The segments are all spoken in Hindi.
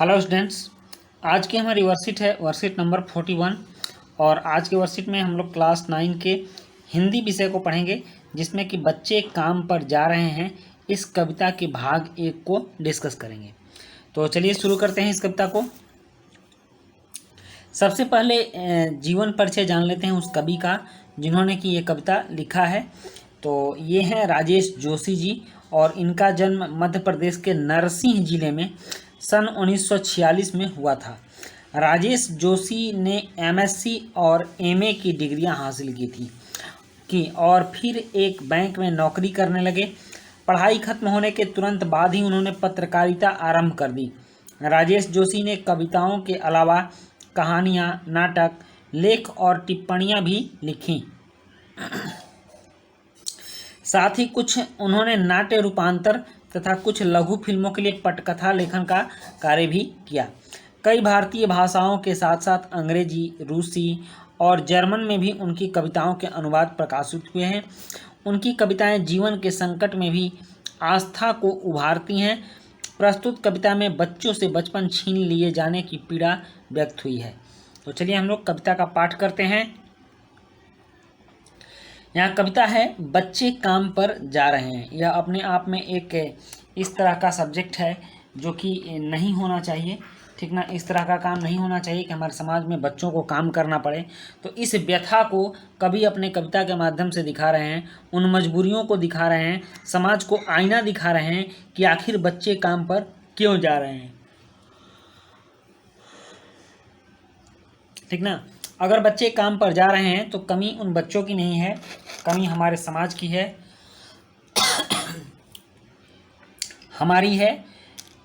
हेलो स्टूडेंट्स, आज की हमारी वर्कशीट है वर्कशीट नंबर 41। और आज के वर्कशीट में हम लोग क्लास 9 के हिंदी विषय को पढ़ेंगे, जिसमें कि बच्चे काम पर जा रहे हैं। इस कविता के भाग 1 को डिस्कस करेंगे। तो चलिए शुरू करते हैं इस कविता को। सबसे पहले जीवन परिचय जान लेते हैं उस कवि का जिन्होंने कि ये कविता लिखा है। तो ये हैं राजेश जोशी जी, और इनका जन्म मध्य प्रदेश के नरसिंह जिले में सन 1946 में हुआ था। राजेश जोशी ने एमएससी और एमए की डिग्रियां हासिल की और फिर एक बैंक में नौकरी करने लगे। पढ़ाई खत्म होने के तुरंत बाद ही उन्होंने पत्रकारिता आरंभ कर दी। राजेश जोशी ने कविताओं के अलावा कहानियाँ, नाटक, लेख और टिप्पणियाँ भी लिखीं। साथ ही कुछ उन्होंने नाट्य रूपांतर तथा कुछ लघु फिल्मों के लिए पटकथा लेखन का कार्य भी किया। कई भारतीय भाषाओं के साथ साथ अंग्रेजी, रूसी और जर्मन में भी उनकी कविताओं के अनुवाद प्रकाशित हुए हैं। उनकी कविताएं जीवन के संकट में भी आस्था को उभारती हैं। प्रस्तुत कविता में बच्चों से बचपन छीन लिए जाने की पीड़ा व्यक्त हुई है। तो चलिए हम लोग कविता का पाठ करते हैं। यहाँ कविता है, बच्चे काम पर जा रहे हैं। यह अपने आप में एक इस तरह का सब्जेक्ट है जो कि नहीं होना चाहिए, ठीक ना। इस तरह का काम नहीं होना चाहिए कि हमारे समाज में बच्चों को काम करना पड़े। तो इस व्यथा को कवि अपने कविता के माध्यम से दिखा रहे हैं, उन मजबूरियों को दिखा रहे हैं, समाज को आईना दिखा रहे हैं कि आखिर बच्चे काम पर क्यों जा रहे हैं, ठीक ना। अगर बच्चे काम पर जा रहे हैं तो कमी उन बच्चों की नहीं है, कमी हमारे समाज की है, हमारी है।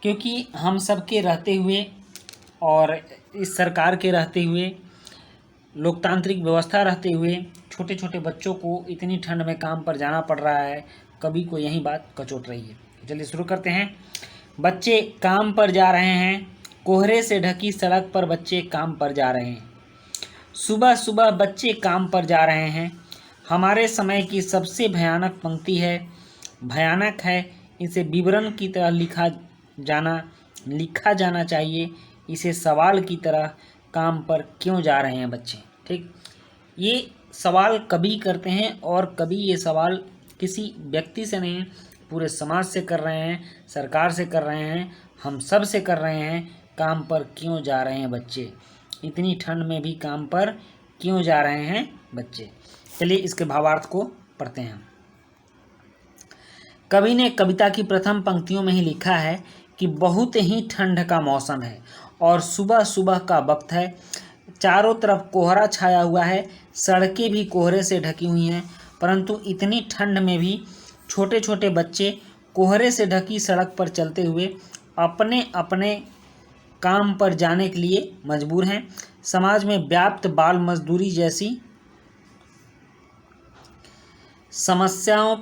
क्योंकि हम सबके रहते हुए और इस सरकार के रहते हुए, लोकतांत्रिक व्यवस्था रहते हुए छोटे छोटे बच्चों को इतनी ठंड में काम पर जाना पड़ रहा है। कवि को यही बात कचोट रही है। चलिए शुरू करते हैं। बच्चे काम पर जा रहे हैं, कोहरे से ढकी सड़क पर बच्चे काम पर जा रहे हैं। सुबह सुबह बच्चे काम पर जा रहे हैं। हमारे समय की सबसे भयानक पंक्ति है, भयानक है। इसे विवरण की तरह लिखा जाना चाहिए। इसे सवाल की तरह, काम पर क्यों जा रहे हैं बच्चे, ठीक। ये सवाल कवि करते हैं और कवि ये सवाल किसी व्यक्ति से नहीं, पूरे समाज से कर रहे हैं, सरकार से कर रहे हैं, हम सब से कर रहे हैं। काम पर क्यों जा रहे हैं बच्चे, इतनी ठंड में भी काम पर क्यों जा रहे हैं बच्चे। चलिए इसके भावार्थ को पढ़ते हैं। कवि ने कविता की प्रथम पंक्तियों में ही लिखा है कि बहुत ही ठंड का मौसम है और सुबह सुबह का वक्त है। चारों तरफ कोहरा छाया हुआ है, सड़कें भी कोहरे से ढकी हुई हैं, परंतु इतनी ठंड में भी छोटे छोटे बच्चे कोहरे से ढकी सड़क पर चलते हुए अपने अपने काम पर जाने के लिए मजबूर हैं। समाज में व्याप्त बाल मजदूरी जैसी समस्या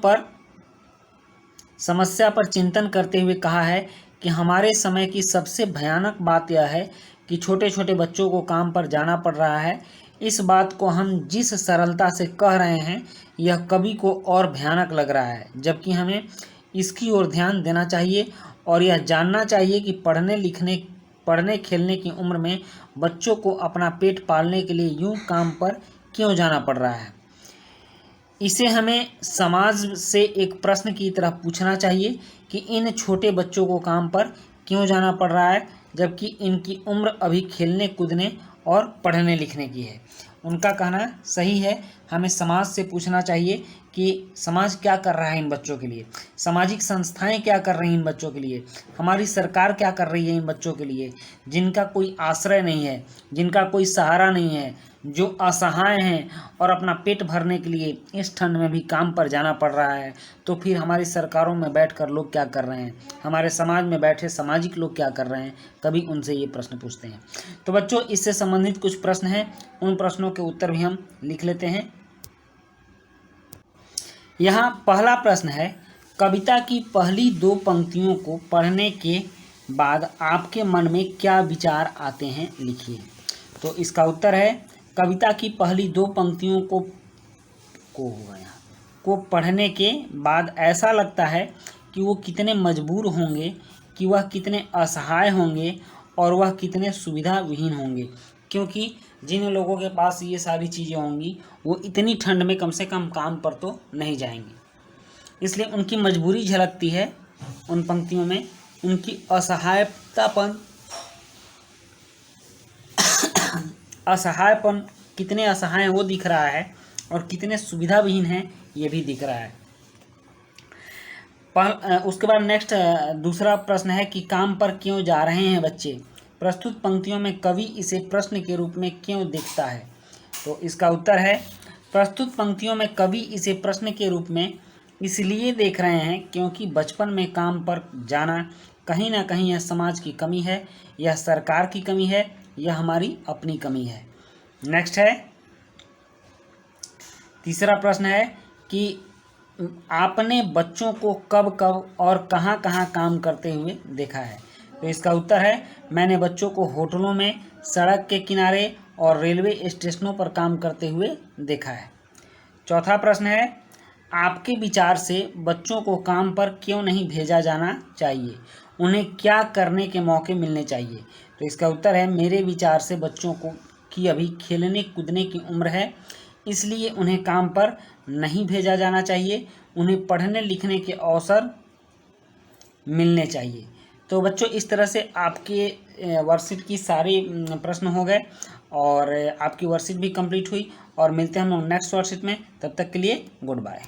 पर चिंतन करते हुए कहा है कि हमारे समय की सबसे भयानक बात यह है कि छोटे छोटे बच्चों को काम पर जाना पड़ रहा है। इस बात को हम जिस सरलता से कह रहे हैं, यह कवि को और भयानक लग रहा है, जबकि हमें इसकी ओर ध्यान देना चाहिए और यह जानना चाहिए कि पढ़ने खेलने की उम्र में बच्चों को अपना पेट पालने के लिए यूं काम पर क्यों जाना पड़ रहा है। इसे हमें समाज से एक प्रश्न की तरह पूछना चाहिए कि इन छोटे बच्चों को काम पर क्यों जाना पड़ रहा है, जबकि इनकी उम्र अभी खेलने कूदने और पढ़ने लिखने की है। उनका कहना सही है। हमें समाज से पूछना चाहिए कि समाज क्या कर रहा है इन बच्चों के लिए, सामाजिक संस्थाएं क्या कर रही हैं इन बच्चों के लिए, हमारी सरकार क्या कर रही है इन बच्चों के लिए, जिनका कोई आश्रय नहीं है, जिनका कोई सहारा नहीं है, जो असहाय हैं और अपना पेट भरने के लिए इस ठंड में भी काम पर जाना पड़ रहा है। तो फिर हमारी सरकारों में बैठकर लोग क्या कर रहे हैं, हमारे समाज में बैठे सामाजिक लोग क्या कर रहे हैं, कभी उनसे ये प्रश्न पूछते हैं। तो बच्चों, इससे संबंधित कुछ प्रश्न हैं, उन प्रश्नों के उत्तर भी हम लिख लेते हैं। यहाँ पहला प्रश्न है, कविता की पहली 2 पंक्तियों को पढ़ने के बाद आपके मन में क्या विचार आते हैं, लिखिए। तो इसका उत्तर है, कविता की पहली 2 पंक्तियों को पढ़ने के बाद ऐसा लगता है कि वो कितने मजबूर होंगे, कि वह कितने असहाय होंगे और वह कितने सुविधा विहीन होंगे, क्योंकि जिन लोगों के पास ये सारी चीज़ें होंगी वो इतनी ठंड में कम से कम काम पर तो नहीं जाएंगे। इसलिए उनकी मजबूरी झलकती है उन पंक्तियों में, उनकी असहायपन कितने असहाय वो दिख रहा है और कितने सुविधाविहीन हैं ये भी दिख रहा है। उसके बाद नेक्स्ट दूसरा प्रश्न है कि काम पर क्यों जा रहे हैं बच्चे। प्रस्तुत पंक्तियों में कवि इसे प्रश्न के रूप में क्यों देखता है। तो इसका उत्तर है, प्रस्तुत पंक्तियों में कवि इसे प्रश्न के रूप में इसलिए देख रहे हैं क्योंकि बचपन में काम पर जाना कहीं ना कहीं यह समाज की कमी है, यह सरकार की कमी है, यह हमारी अपनी कमी है। नेक्स्ट है, तीसरा प्रश्न है कि आपने बच्चों को कब कब और कहाँ कहाँ काम करते हुए देखा है। तो इसका उत्तर है, मैंने बच्चों को होटलों में, सड़क के किनारे और रेलवे स्टेशनों पर काम करते हुए देखा है। चौथा प्रश्न है, आपके विचार से बच्चों को काम पर क्यों नहीं भेजा जाना चाहिए, उन्हें क्या करने के मौके मिलने चाहिए। तो इसका उत्तर है, मेरे विचार से बच्चों की अभी खेलने कूदने की उम्र है, इसलिए उन्हें काम पर नहीं भेजा जाना चाहिए, उन्हें पढ़ने लिखने के अवसर मिलने चाहिए। तो बच्चों इस तरह से आपके वर्कशीट की सारी प्रश्न हो गए और आपकी वर्कशीट भी कंप्लीट हुई और मिलते हैं हम लोग नेक्स्ट वर्कशीट में। तब तक के लिए गुड बाय।